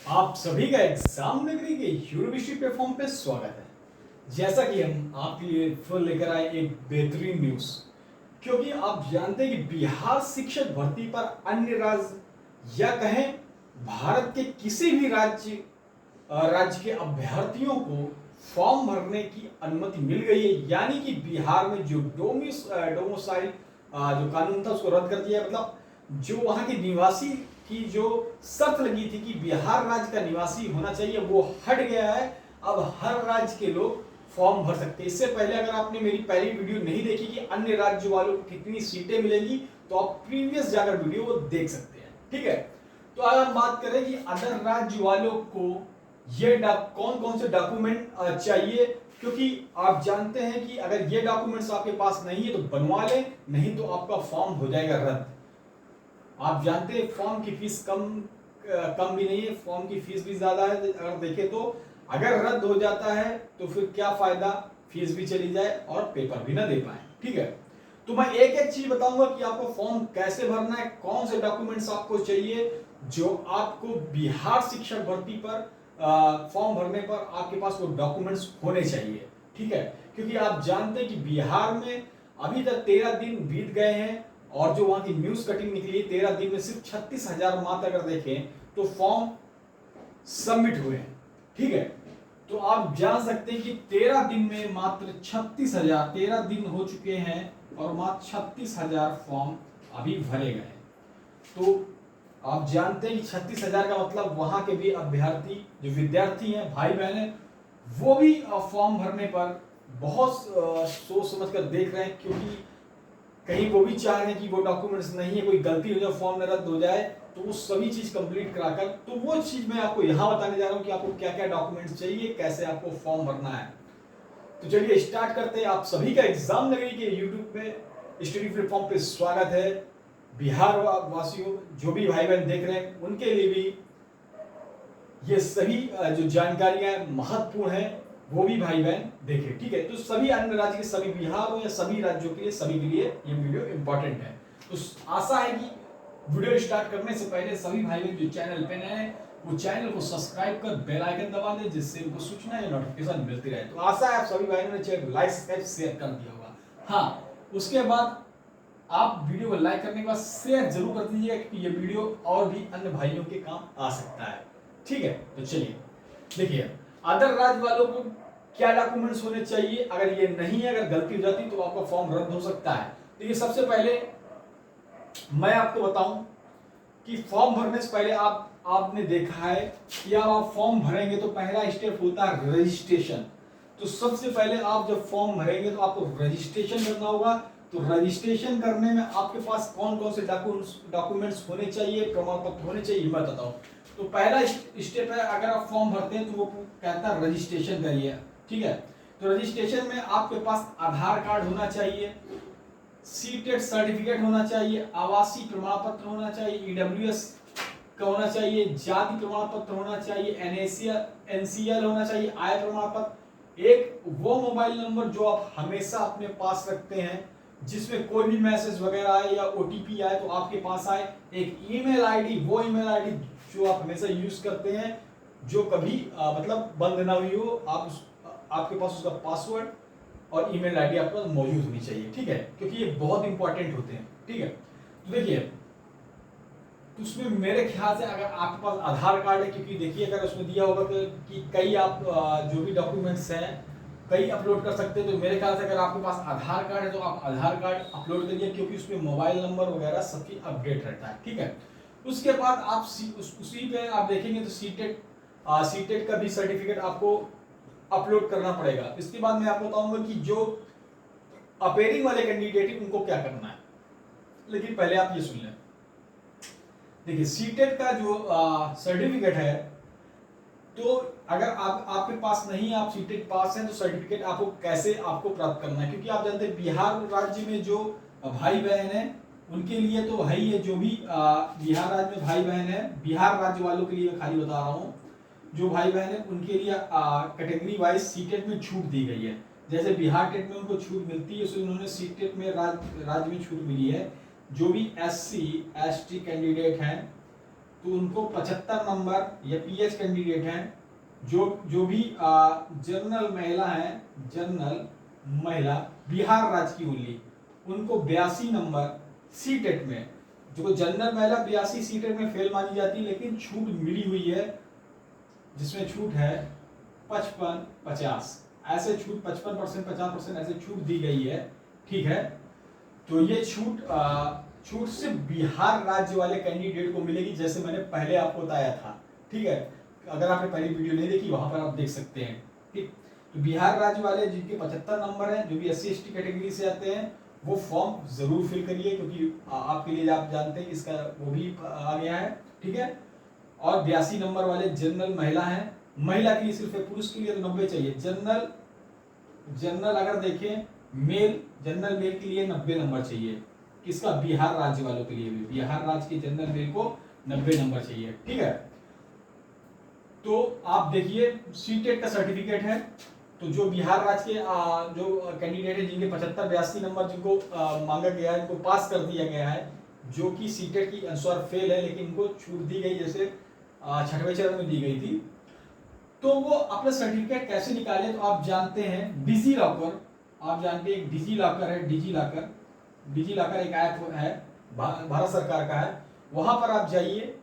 आप सभी का एग्जाम नगरी के यूनिवर्सिटी प्लेटफॉर्म पे स्वागत है। जैसा कि हम आपके लिए फिर लेकर आए एक बेहतरीन न्यूज, क्योंकि आप जानते हैं कि बिहार शिक्षक भर्ती पर अन्य राज्य या कहें भारत के किसी भी राज्य के अभ्यर्थियों को फॉर्म भरने की अनुमति मिल गई है। यानी कि बिहार में जो डोमिसाइल जो कानून था उसको रद्द कर दिया। मतलब जो वहां के निवासी की जो शर्त लगी थी कि बिहार राज्य का निवासी होना चाहिए, वो हट गया है। अब हर राज्य के लोग फॉर्म भर सकते हैं। इससे पहले अगर आपने मेरी पहली वीडियो नहीं देखी कि अन्य राज्य वालों को कितनी सीटें मिलेंगी, तो आप प्रीवियस जाकर वीडियो को देख सकते हैं। ठीक है, तो अगर हम बात करें कि अदर राज्य वालों को ये कौन कौन से डॉक्यूमेंट चाहिए, क्योंकि आप जानते हैं कि अगर ये डॉक्यूमेंट्स आपके पास नहीं है तो बनवा लें, नहीं तो आपका फॉर्म हो जाएगा रद्द। आप जानते हैं फॉर्म की फीस कम भी नहीं है, फॉर्म की फीस भी ज्यादा है। अगर देखें तो अगर रद्द हो जाता है तो फिर क्या फायदा, फीस भी चली जाए और पेपर भी ना दे पाए। ठीक है, तो मैं एक एक चीज बताऊंगा कि आपको फॉर्म कैसे भरना है, कौन से डॉक्यूमेंट्स आपको चाहिए जो आपको बिहार शिक्षक भर्ती पर फॉर्म भरने पर आपके पास वो डॉक्यूमेंट्स होने चाहिए। ठीक है, क्योंकि आप जानते हैं कि बिहार में अभी तक 13 दिन बीत गए हैं और जो वहां की न्यूज कटिंग निकली 13 दिन में सिर्फ 36,000 मात्र अगर देखें तो फॉर्म सबमिट हुए हैं। ठीक है, तो आप जान सकते हैं कि 13 दिन में मात्र 36,000, 13 दिन हो चुके हैं और मात्र 36,000 फॉर्म अभी भरे गए। तो आप जानते हैं कि 36,000 का मतलब वहां के भी अभ्यर्थी जो विद्यार्थी हैं, भाई बहन हैं, वो भी फॉर्म भरने पर बहुत सोच समझ कर देख रहे हैं, क्योंकि कहीं वो भी चाह रहे हैं कि वो डॉक्यूमेंट्स नहीं है, कोई गलती हो जाए, फॉर्म में रद्द हो जाए, तो वो सभी चीज कंप्लीट कराकर, तो वो चीज मैं आपको यहां बताने जा रहा हूं कि आपको क्या क्या डॉक्यूमेंट्स चाहिए, कैसे आपको फॉर्म भरना है। तो चलिए स्टार्ट करते हैं। आप सभी का एग्जाम नगरी के यूट्यूब पे स्टडी प्लेटफॉर्म पे स्वागत है। बिहार वासियों जो भी भाई बहन देख रहे हैं उनके लिए भी ये सभी जो जानकारियां महत्वपूर्ण है, वो भी भाई बहन देखें। ठीक है, तो सभी अन्य राज्य के सभी, बिहार हो या सभी राज्यों के लिए, सभी के लिए ये वीडियो इंपॉर्टेंट है। तो आशा है कि वीडियो स्टार्ट करने से पहले सभी भाई बहन जो चैनल पे नए हैं वो चैनल को सब्सक्राइब कर बेल आइकन दबा दें, जिससे उनको सूचना या नोटिफिकेशन मिलती रहे। तो आशा है आप सभी भाइयों ने चैनल लाइक सब्सक्राइब शेयर कर दिया होगा। हाँ, उसके बाद आप वीडियो को लाइक करने के बाद शेयर जरूर कर दीजिएगा, क्योंकि ये वीडियो और भी अन्य भाइयों के काम आ सकता है। ठीक है, तो चलिए देखिए अदर राज्य वालों को क्या डॉक्यूमेंट्स होने चाहिए। अगर ये नहीं है, अगर गलती हो जाती तो आपका फॉर्म रद्द हो सकता है। तो ये सबसे पहले मैं आपको बताऊं कि फॉर्म भरने से पहले आपने देखा है कि आप फॉर्म भरेंगे तो पहला स्टेप होता है रजिस्ट्रेशन। तो सबसे पहले आप जब फॉर्म भरेंगे तो आपको रजिस्ट्रेशन करना होगा। तो रजिस्ट्रेशन करने में आपके पास कौन कौन से डॉक्यूमेंट्स होने चाहिए, प्रमाण पत्र होने चाहिए, मैं बताता हूँ। तो पहला स्टेप है, अगर आप फॉर्म भरते हैं तो वो कहता है रजिस्ट्रेशन करिए। ठीक है, तो रजिस्ट्रेशन में आपके पास आधार कार्ड होना चाहिए, सीटेट सर्टिफिकेट होना चाहिए, आवासीय प्रमाण पत्र होना चाहिए, ईडब्ल्यूएस का होना चाहिए, जाति प्रमाण पत्र होना चाहिए, एनसीएल होना चाहिए, आय प्रमाण पत्र, एक वो मोबाइल नंबर जो आप हमेशा अपने पास रखते हैं, जिसमें कोई भी मैसेज वगैरह आए या ओटीपी आए तो आपके पास आए, एक ईमेल आईडी, वो ईमेल आईडी जो आप हमेशा यूज करते हैं, जो कभी मतलब बंद ना हुई हो, आपके पास उसका पासवर्ड और ईमेल आईडी आपके पास मौजूद होनी चाहिए। ठीक है, क्योंकि ये बहुत इंपॉर्टेंट होते हैं। ठीक है, तो देखिए तो उसमें मेरे ख्याल से अगर आपके पास आधार कार्ड है, क्योंकि देखिए अगर उसमें दिया होगा कि कई आप जो भी डॉक्यूमेंट्स हैं कई अपलोड कर सकते हैं, तो मेरे ख्याल से अगर आपके पास आधार कार्ड है तो आप आधार कार्ड अपलोड करिए, क्योंकि उसमें मोबाइल नंबर वगैरह सबकी अपडेट रहता है। ठीक है, उसके बाद आप उसी पे आप देखेंगे तो सीटेट का भी सर्टिफिकेट आपको अपलोड करना पड़ेगा। इसके बाद मैं आपको बताऊंगा कि जो अपेयरिंग वाले कैंडिडेट हैं उनको क्या करना है, लेकिन पहले आप ये सुन लें। देखिए सीटेट का जो सर्टिफिकेट है, तो अगर आपके पास नहीं, आप सीटेट पास हैं, तो सर्टिफिकेट आपको कैसे आपको प्राप्त करना है, क्योंकि आप जानते हैं बिहार राज्य में जो भाई बहन है उनके लिए तो है ही है, जो भी बिहार राज्य में भाई बहन है, बिहार राज्य वालों के लिए मैं खाली बता रहा हूँ, जो भाई बहन है उनके लिए कैटेगरी वाइज सीटेट में छूट दी गई है। जैसे बिहार टेट में उनको छूट मिलती है, उसे उन्होंने सीटेट में राज्य में छूट मिली है। जो भी SC ST कैंडिडेट हैं तो उनको 75 नंबर या पीएच कैंडिडेट हैं जो भी जनरल महिला हैं, जनरल महिला बिहार राज्य की ओनली, उनको 82 नंबर सीटेट में, जो जनरल महिला 82 सीटेट में फेल मानी जाती है, लेकिन छूट मिली हुई है जिसमें छूट है 55-50, ऐसे छूट 55%, 50% ऐसे छूट दी गई है। ठीक है, तो ये छूट सिर्फ बिहार राज्य वाले कैंडिडेट को मिलेगी, जैसे मैंने पहले आपको बताया था। ठीक है, अगर आपने पहली वीडियो नहीं देखी वहां पर आप देख सकते हैं। ठीक, तो बिहार राज्य वाले जिनके 75 नंबर हैं, जो भी SC/ST कैटेगरी से आते हैं, वो फॉर्म जरूर फिल करिए, क्योंकि आपके लिए आप जानते हैं इसका वो भी आ गया है। ठीक है, और 82 नंबर वाले जनरल महिला हैं, महिला के लिए सिर्फ है, पुरुष के लिए तो 90 चाहिए। जनरल अगर देखें मेल, जनरल मेल के लिए 90 नंबर चाहिए। किसका? बिहार राज्य वालों के लिए भी, बिहार राज्य के जनरल मेल को 90 नंबर चाहिए। ठीक है, तो आप देखिए सीटेट का सर्टिफिकेट है, तो जो बिहार राज्य के जो कैंडिडेट है जिनके 75-82 नंबर जिनको मांगा गया है, इनको पास कर दिया गया है, जो कि सीटेट की अनुसार फेल है, लेकिन इनको छूट दी गई, जैसे 6वें चरण में दी गई थी। तो वो अपना सर्टिफिकेट कैसे निकाले? तो आप जानते हैं डिजी लॉकर, आप जानते हैं डिजी लॉकर है, डिजी लॉकर एक ऐप है, भारत सरकार का है। वहां पर आप जाइए,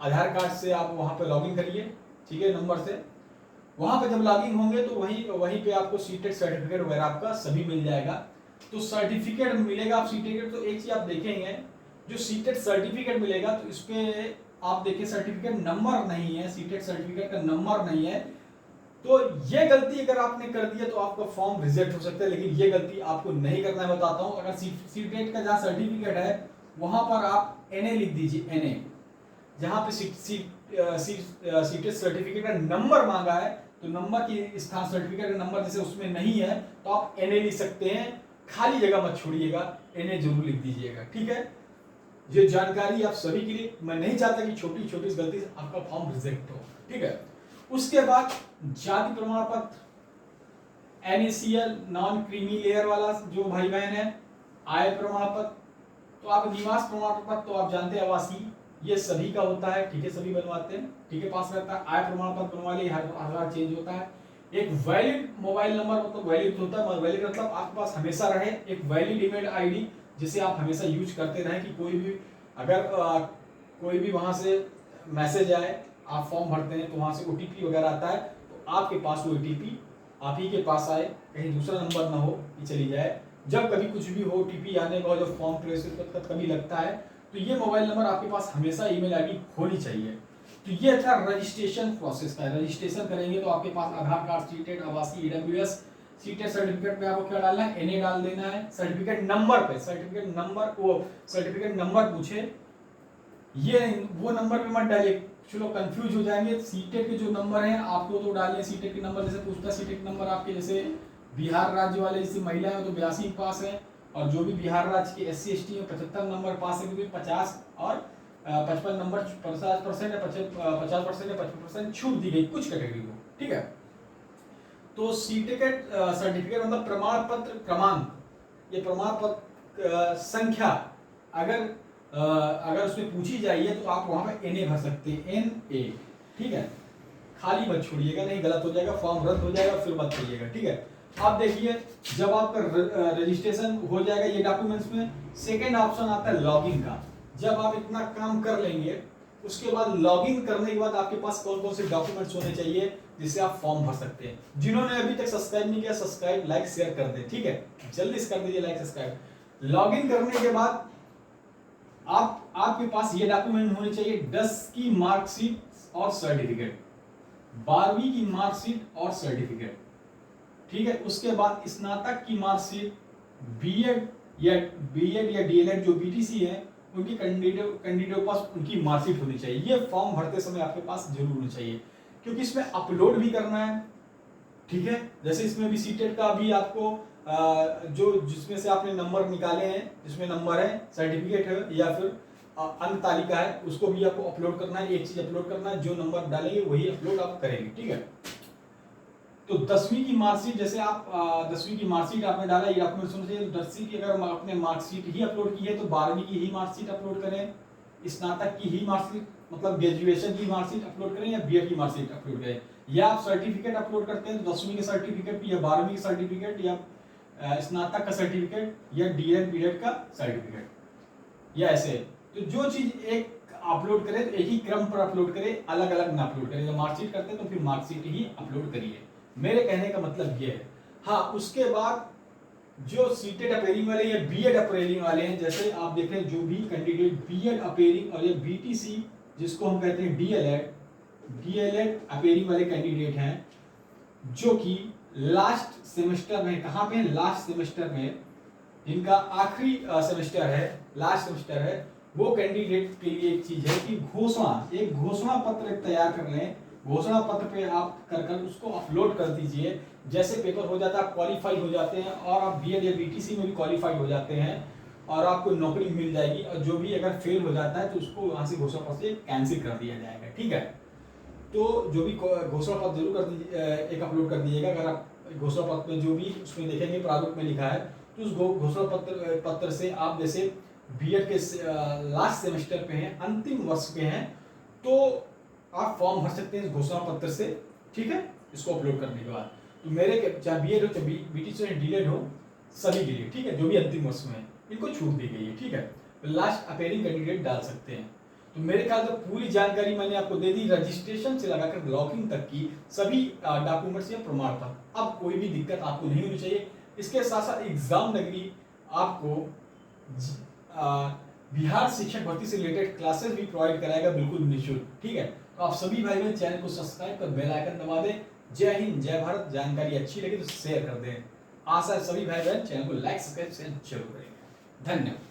आधार कार्ड से आप वहां पे लॉगिन करिए, ठीक है, नंबर से। वहां पे जब लॉगिन होंगे तो वहीं पे आपको सीटेट सर्टिफिकेट वगैरह आपका सभी मिल जाएगा। तो सर्टिफिकेट मिलेगा, आप सीटेट, तो एक चीज आप देखेंगे, जो सीटेट सर्टिफिकेट मिलेगा तो इस पे आप देखिए सर्टिफिकेट नंबर नहीं है, सीटेट सर्टिफिकेट का नंबर नहीं है। तो ये गलती अगर आपने कर दिया तो आपका फॉर्म रिजेक्ट हो सकता है, लेकिन ये गलती आपको नहीं करना है, बताता हूं। अगर सीटेट का जहां सर्टिफिकेट है वहां पर आप NA लिख दीजिए, NA। जहां पे सीटेट सर्टिफिकेट का नंबर मांगा है, तो नंबर की स्थान सर्टिफिकेट का नंबर जैसे उसमें नहीं है, तो आप NA लिख सकते हैं, खाली जगह मत छोड़िएगा, NA जरूर लिख दीजिएगा। ठीक है, ये जानकारी आप सभी के लिए, मैं नहीं चाहता कि छोटी छोटी गलती से आपका फॉर्म रिजेक्ट हो। ठीक है, उसके बाद जाति प्रमाण पत्र, NACL नॉन क्रीमी लेयर वाला जो भाई बहन है, आय प्रमाण पत्र, तो आप निवास प्रमाण पत्र तो आप जानते हैं आवासीय, ये सभी का होता है। ठीक है, सभी बनवाते हैं, ठीक है, पास रहता है। आय प्रमाण पत्र बनवा लिए, हर बार चेंज होता है। एक वैलिड मोबाइल नंबर, मतलब वैलिड होता है, वैलिड मतलब आपके पास हमेशा रहे, एक वैलिड ईमेल आईडी जिसे आप हमेशा यूज करते रहें, कि कोई भी अगर कोई भी वहां से मैसेज आए, आप फॉर्म भरते हैं तो वहां से OTP वगैरह आता है, तो आपके पास वो OTP आप ही के पास आए, कहीं दूसरा नंबर ना हो कि चली जाए। जब कभी कुछ भी हो, OTP आने का जब फॉर्म प्रोसेस कभी लगता है, तो ये मोबाइल नंबर आपके पास हमेशा ईमेल आईडी होनी चाहिए। तो ये था रजिस्ट्रेशन प्रोसेस का। रजिस्ट्रेशन करेंगे तो आपके पास आधार कार्ड, सीटेट, आवासीय, EWS, सीटेट सर्टिफिकेट पे आपको क्या डालना है? NA डाल देना है। सर्टिफिकेट नंबर पे, सर्टिफिकेट नंबर पूछे, ये वो नंबर पे मत डालिए, चलो कंफ्यूज हो जाएंगे। सीटेट के जो नंबर हैं आपको तो डालने, सीटेट के नंबर जैसे पूछता है, सीटेट नंबर आपके जैसे बिहार राज्य वाले जैसे महिला है तो 82 पास है, और जो भी बिहार राज्य के SC/ST में 75 नंबर पास है, क्योंकि 50 और 55 नंबर 50% या 50% या 55% छूट दी गई कुछ कैटेगरी को। ठीक है, तो सीटेट सर्टिफिकेट मतलब प्रमाण पत्र क्रमांक, ये प्रमाण पत्र संख्या अगर उसमें पूछी जाइए तो आप वहां पे NA भर सकते हैं, NA। ठीक है, खाली मत छोड़िएगा, नहीं गलत हो जाएगा, फॉर्म रद्द हो जाएगा, फिर मत करिएगा। ठीक है, आप देखिए जब आपका रजिस्ट्रेशन हो जाएगा ये डॉक्यूमेंट्स में, सेकेंड ऑप्शन आता है लॉगिन का। जब आप इतना काम कर लेंगे, उसके बाद लॉगिन करने के बाद आपके पास कौन कौन से डॉक्यूमेंट्स होने चाहिए जिससे आप फॉर्म भर सकते हैं। जिन्होंने अभी तक सब्सक्राइब नहीं किया, सब्सक्राइब, लाइक, शेयर कर दे। ठीक है, जल्दी से कर दीजिए लाइक, सब्सक्राइब। लॉगिन करने के बाद आपके पास ये डॉक्यूमेंट होने चाहिए, 10 की मार्कशीट और सर्टिफिकेट, 12वीं की मार्कशीट और सर्टिफिकेट। ठीक है, उसके बाद स्नातक की मार्कशीट, बीएड या DLED जो BTC है उनकी कैंडिडेट के पास उनकी मार्कशीट होनी चाहिए। ये फॉर्म भरते समय आपके पास जरूर होना चाहिए, क्योंकि इसमें अपलोड भी करना है। ठीक है, जैसे इसमें भी सीटेट का भी आपको जो जिसमें से आपने नंबर निकाले हैं, जिसमें नंबर है, सर्टिफिकेट है या फिर अंक तालिका है, उसको भी आपको अपलोड करना है। एक चीज अपलोड करना है, जो नंबर डालेंगे वही अपलोड आप करेंगे। ठीक है, तो 10वीं की मार्कशीट, जैसे आप 10वीं की मार्कशीट आपने डाला, ये डॉक्यूमेंट्स होने चाहिए। 10वीं की अगर आपने मार्कशीट ही अपलोड की है तो 12वीं की ही मार्कशीट अपलोड करें। स्नातक की ही मार्कशीट मतलब ग्रेजुएशन की मार्कशीट अपलोड करें या बीएड की मार्कशीट अपलोड करें, या आप सर्टिफिकेट अपलोड करते हैं 10वीं के सर्टिफिकेट या 12वीं के सर्टिफिकेट या स्नातक का सर्टिफिकेट या डीएड बीएड का सर्टिफिकेट, या ऐसे। तो जो चीज एक अपलोड करें तो एक ही क्रम पर अपलोड करें, अलग अलग ना अपलोड करें। जब मार्कशीट करते हैं तो फिर मार्कशीट ही अपलोड करिए, मेरे कहने का मतलब ये है। हाँ, उसके बाद जो सीटेड अपेयरिंग वाले या बीएड अपेयरिंग वाले हैं, जैसे आप देखें जो भी कैंडिडेट बीएड अपेयरिंग और ये बीटीसी जिसको हम कहते हैं डीएलएड अपेयरिंग वाले कैंडिडेट हैं, जो कि लास्ट सेमेस्टर में, कहाँ पे है, लास्ट सेमेस्टर में, जिनका आखिरी सेमेस्टर है, लास्ट सेमेस्टर है, वो कैंडिडेट के लिए एक चीज है कि एक घोषणा पत्र तैयार कर लें। घोषणा पत्र पे आप कर उसको अपलोड कर दीजिए। जैसे पेपर हो जाता है, आप क्वालिफाई हो जाते हैं और आप बीएड या बीटीसी में भी क्वालिफाई हो जाते हैं और आपको नौकरी मिल जाएगी। और जो भी अगर फेल हो जाता है तो उसको वहां से घोषणा पत्र से कैंसिल कर दिया जाएगा, ठीक है। तो जो भी घोषणा पत्र जरूर कर दीजिए, एक अपलोड कर दीजिएगा। अगर आप घोषणा पत्र में जो भी उसमें देखेंगे प्रारूप में लिखा है, तो उस घोषणा पत्र से आप जैसे बीएड के लास्ट सेमेस्टर पे हैं, अंतिम वर्ष पे हैं, तो आप फॉर्म भर सकते हैं इस घोषणा पत्र से, ठीक है, इसको अपलोड करने के बाद। तो मेरे चाहे बीएड हो चाहे बीटीसी हो डीएड हो, सभी के लिए, ठीक है, जो भी अंतिम वर्ष में है इनको छूट दी गई है, ठीक है। तो लास्ट अपेयरिंग कैंडिडेट डाल सकते हैं। तो मेरे ख्याल से पूरी जानकारी मैंने आपको दे दी, रजिस्ट्रेशन से लगाकर ब्लॉकिंग तक की सभी डॉक्यूमेंट्स या प्रमाण पत्र। अब कोई भी दिक्कत आपको नहीं होनी चाहिए। इसके साथ साथ एग्जाम नगरी आपको बिहार शिक्षक भर्ती से रिलेटेड क्लासेस भी प्रोवाइड कराएगा बिल्कुल निःशुल्क, ठीक है। तो आप सभी भाई बहन चैनल को सब्सक्राइब कर बेल आइकन दबा दें। जय हिंद, जय भारत। जानकारी अच्छी लगी तो शेयर कर दें। आशा है सभी भाई बहन चैनल को लाइक सब्सक्राइब जरूर करेंगे। धन्यवाद।